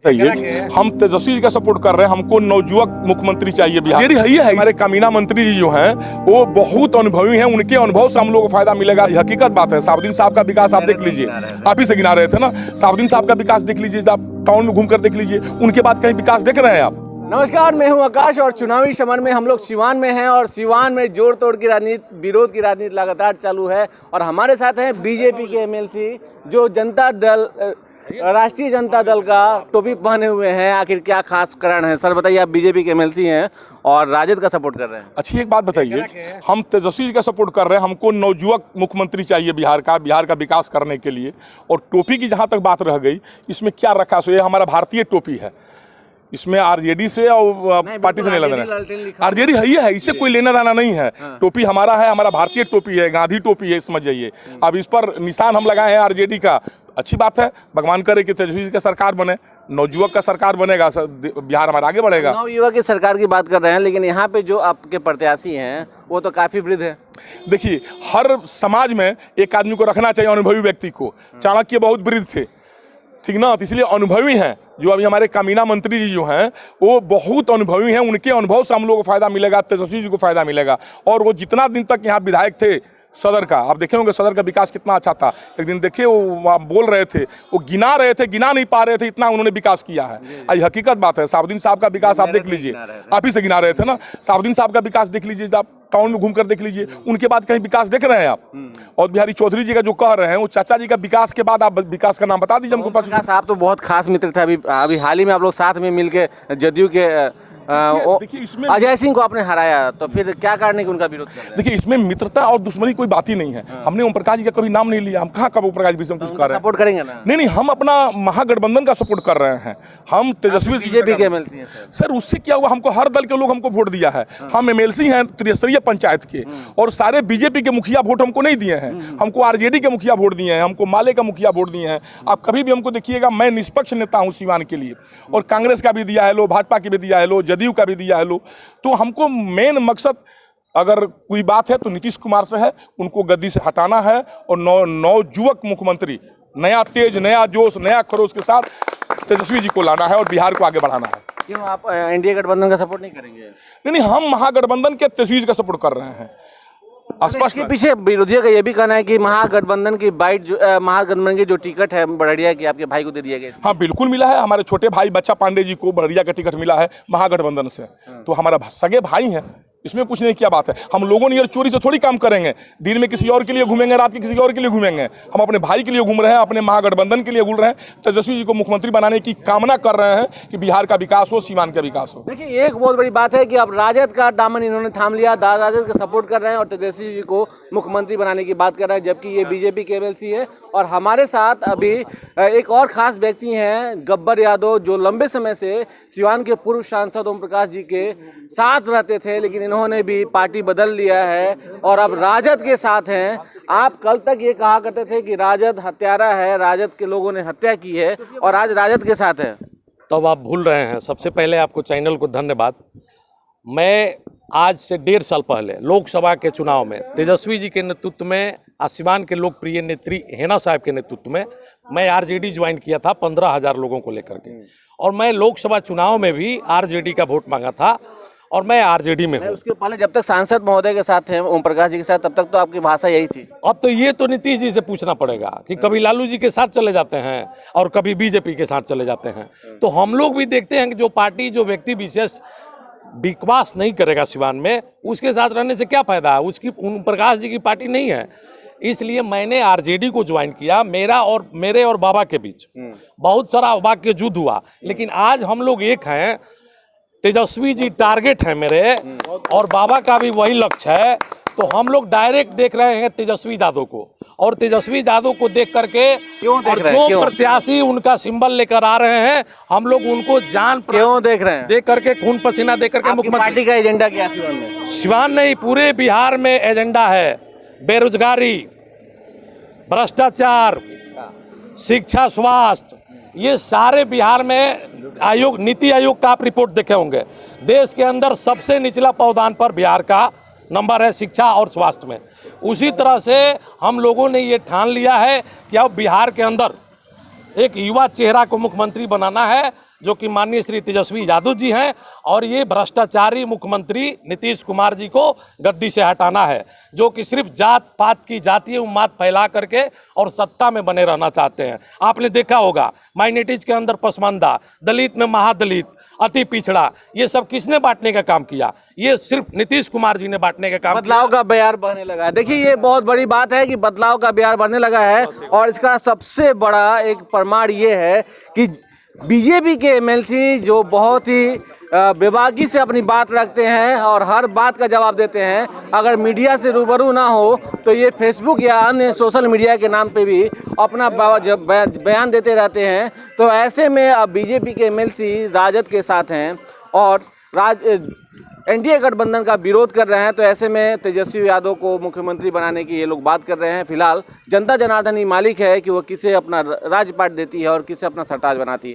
बताइए, हम तेजस्वी जी का सपोर्ट कर रहे हैं। हमको नवयुवक मुख्यमंत्री चाहिए बिहार। यही है हमारे कामीना मंत्री जी जो हैं वो बहुत अनुभवी हैं। उनके अनुभव से हम लोगों को फायदा मिलेगा। ये हकीकत बात है। साबुद्दीन साहब का विकास आप देख लीजिए, आप ही से गिना रहे थे ना। साबुद्दीन साहब का विकास देख लीजिए, आप टाउन में घूमकर देख लीजिए, उनके बाद कहीं विकास देख रहे हैं आप? नमस्कार, मैं हूं आकाश और चुनावी समर में हम लोग सिवान में हैं और सिवान में जोड़ तोड़ की राजनीति, विरोध की राजनीति लगातार चालू है। और हमारे साथ हैं बीजेपी के एमएलसी जो जनता दल, राष्ट्रीय जनता दल का टोपी पहने हुए हैं। आखिर क्या खास कारण है? सर बताइए, आप बीजेपी के एमएलसी हैं और राजद का सपोर्ट कर रहे हैं। अच्छी एक बात बताइए, हम तेजस्वी जी का सपोर्ट कर रहे हैं। हमको नवयुवक मुख्यमंत्री चाहिए बिहार का विकास करने के लिए। और टोपी की जहाँ तक बात रह गई, इसमें क्या रखा सो ये हमारा भारतीय टोपी है। इसमें आरजेडी से और पार्टी से नहीं लेना है। आरजेडी है, इससे कोई लेना देना नहीं है। टोपी हमारा है, हमारा भारतीय टोपी है, गांधी टोपी है, समझ जाइए। अब इस पर निशान हम लगाए हैं आरजेडी का। अच्छी बात है, भगवान करे कि तेजस्वी जी का सरकार बने, नवयुवक का सरकार बनेगा, बिहार हमारा आगे बढ़ेगा। नवयुवक की सरकार की बात कर रहे हैं, लेकिन यहाँ पे जो आपके प्रत्याशी हैं वो तो काफी वृद्ध है। देखिए, हर समाज में एक आदमी को रखना चाहिए, अनुभवी व्यक्ति को। चाणक्य बहुत वृद्ध थे, ठीक ना, तो इसलिए अनुभवी हैं। जो अभी हमारे कामीना मंत्री जी जो हैं वो बहुत अनुभवी हैं। उनके अनुभव से हम लोगों को फायदा मिलेगा, तेजस्वी जी को फायदा मिलेगा। और वो जितना दिन तक यहाँ विधायक थे सदर का, आप देखे होंगे सदर का विकास कितना अच्छा था। एक दिन देखिए वो बोल रहे थे, वो गिना रहे थे, गिना नहीं पा रहे थे, इतना उन्होंने विकास किया है। ये हकीकत बात है। साबुद्दीन साहब का विकास आप देख लीजिए, आप ही से गिना रहे थे ना। साबुद्दीन साहब का विकास देख लीजिए, आप टाउन में घूमकर देख लीजिए, उनके बाद कहीं विकास देख रहे हैं आप? और बिहारी चौधरी जी का जो कह रहे हैं वो चाचा जी का विकास के बाद आप विकास का नाम बता दीजिए हमको। विकास आप तो बहुत खास मित्र थे। अभी हाल ही में आप लोग साथ में मिलके जदयू के देखिए इसमें अजय सिंह को आपने हराया, तो फिर क्या कारण है कि उनका विरोध कर रहे हैं? देखिए, इसमें मित्रता और दुश्मनी कोई बात ही नहीं है। हमने ओम प्रकाश जी का कभी नाम नहीं लिया। हम कहाँ कब ओम प्रकाश जी से कुछ कर रहे हैं? सपोर्ट करेंगे ना? नहीं, हम अपना महागठबंधन का सपोर्ट कर रहे हैं। हम तेजस्वी बीजेपी के एमएलसी हैं सर। उससे क्या हुआ, हमको हर दल के लोग हमको वोट दिया है। हम एमएलसी हैं त्रिस्तरीय पंचायत के, और सारे बीजेपी के मुखिया वोट हमको नहीं दिए हैं। हमको आरजेडी के मुखिया वोट दिए हैं, हमको माले का मुखिया वोट दिए हैं। आप कभी भी हमको देखिएगा, मैं निष्पक्ष नेता हूँ सिवान के लिए, और कांग्रेस का भी दिया है लो, भाजपा की भी दिया है लो, जदयू का भी दिया है लो। तो हमको मेन मकसद अगर कोई बात है तो नीतीश कुमार से है, उनको गद्दी से हटाना है। और नवयुवक मुख्यमंत्री, नया तेज, नया जोश, नया खरोश के साथ तेजस्वी जी को लाना है और बिहार को आगे बढ़ाना है। क्यों आप एनडीए गठबंधन का सपोर्ट नहीं करेंगे? नहीं, हम महागठबंधन के तेजस्वी जी का सपोर्ट कर रहे हैं। इसके पीछे विरोधियों का ये भी कहना है कि महागठबंधन की महागठबंधन की जो टिकट है बड़रिया की, आपके भाई को दे दिया गया। हाँ बिल्कुल मिला है। हमारे छोटे भाई बच्चा पांडे जी को बड़रिया का टिकट मिला है महागठबंधन से। तो हमारा सगे भाई हैं, इसमें कुछ नहीं क्या बात है। हम लोगों ने ये चोरी से थोड़ी काम करेंगे। दिन में किसी और के लिए घूमेंगे, रात के किसी और के लिए घूमेंगे। हम अपने भाई के लिए घूम रहे हैं, अपने महागठबंधन के लिए घूम रहे हैं। तेजस्वी जी को मुख्यमंत्री बनाने की कामना कर रहे हैं कि बिहार का विकास हो, सीमान का विकास हो। देखिए, एक बहुत बड़ी बात है कि अब राजद का दामन इन्होंने थाम लिया, राजद का सपोर्ट कर रहे हैं और तेजस्वी जी को मुख्यमंत्री बनाने की बात कर रहे हैं, जबकि ये बीजेपी के एमएलसी है। और हमारे साथ अभी एक और खास व्यक्ति हैं, गब्बर यादव, जो लंबे समय से सिवान के पूर्व सांसद ओम प्रकाश जी के साथ रहते थे, लेकिन इन्होंने भी पार्टी बदल लिया है और अब राजद के साथ हैं। आप कल तक ये कहा करते थे कि राजद हत्यारा है, राजद के लोगों ने हत्या की है, और आज राजद के साथ है। तो अब आप भूल रहे हैं। सबसे पहले आपको चैनल को धन्यवाद। मैं आज से 1.5 साल पहले लोकसभा के चुनाव में तेजस्वी जी के नेतृत्व में, सिवान के लोकप्रिय नेत्री हेना साहब के नेतृत्व में मैं आरजेडी ज्वाइन किया था 15,000 लोगों को लेकर के। और मैं लोकसभा चुनाव में भी आरजेडी का वोट मांगा था और मैं आरजेडी में हूँ। उसके पहले जब तक सांसद महोदय के साथ थे, ओम प्रकाश जी के साथ, तब तक तो आपकी भाषा यही थी। अब तो ये तो नीतीश जी से पूछना पड़ेगा कि कभी लालू जी के साथ चले जाते हैं और कभी बीजेपी के साथ चले जाते हैं। तो हम लोग भी देखते हैं कि जो पार्टी, जो व्यक्ति विशेष विकास नहीं करेगा सिवान में, उसके साथ रहने से क्या फायदा है? उसकी ओम प्रकाश जी की पार्टी नहीं है। इसलिए मैंने आरजेडी को ज्वाइन किया। मेरे और बाबा के बीच बहुत सारा वाक्य युद्ध हुआ, लेकिन आज हम लोग एक हैं। तेजस्वी जी टारगेट है मेरे, और बाबा का भी वही लक्ष्य है। तो हम लोग डायरेक्ट देख रहे हैं तेजस्वी यादव को, और तेजस्वी यादव को देख करके क्यों देख रहे हैं? जो प्रत्याशी उनका सिंबल लेकर आ रहे हैं, हम लोग उनको जान क्यों देख रहे हैं? देख करके, खून पसीना देख करके। मुख्यमंत्री पार्टी का एजेंडा क्या सिवान में? सिवान नहीं, पूरे बिहार में एजेंडा है। बेरोजगारी, भ्रष्टाचार, शिक्षा, स्वास्थ्य, ये सारे बिहार में नीति आयोग का आप रिपोर्ट देखे होंगे। देश के अंदर सबसे निचला पावदान पर बिहार का नंबर है शिक्षा और स्वास्थ्य में। उसी तरह से हम लोगों ने ये ठान लिया है कि अब बिहार के अंदर एक युवा चेहरा को मुख्यमंत्री बनाना है, जो कि माननीय श्री तेजस्वी यादव जी हैं, और ये भ्रष्टाचारी मुख्यमंत्री नीतीश कुमार जी को गद्दी से हटाना है, जो कि सिर्फ जात पात की जातीय उन्माद फैला करके और सत्ता में बने रहना चाहते हैं। आपने देखा होगा माइनॉरिटीज के अंदर पसमानदा, दलित में महादलित, अति पिछड़ा, ये सब किसने बांटने का काम किया? ये सिर्फ नीतीश कुमार जी ने बांटने का काम बदलाव का बयार बढ़ने लगा है। देखिए, ये बहुत बड़ी बात है कि बदलाव का बयार बढ़ने लगा है, और इसका सबसे बड़ा एक प्रमाण ये है कि बीजेपी के एमएलसी जो बहुत ही बेबाकी से अपनी बात रखते हैं और हर बात का जवाब देते हैं, अगर मीडिया से रूबरू ना हो तो ये फेसबुक या अन्य सोशल मीडिया के नाम पे भी अपना बयान देते रहते हैं। तो ऐसे में अब बीजेपी के एमएलसी राजद के साथ हैं और एनडीए गठबंधन का विरोध कर रहे हैं। तो ऐसे में तेजस्वी यादव को मुख्यमंत्री बनाने की ये लोग बात कर रहे हैं। फिलहाल जनता जनार्दन ही मालिक है कि वो किसे अपना राज्यपाट देती है और किसे अपना सरताज बनाती है।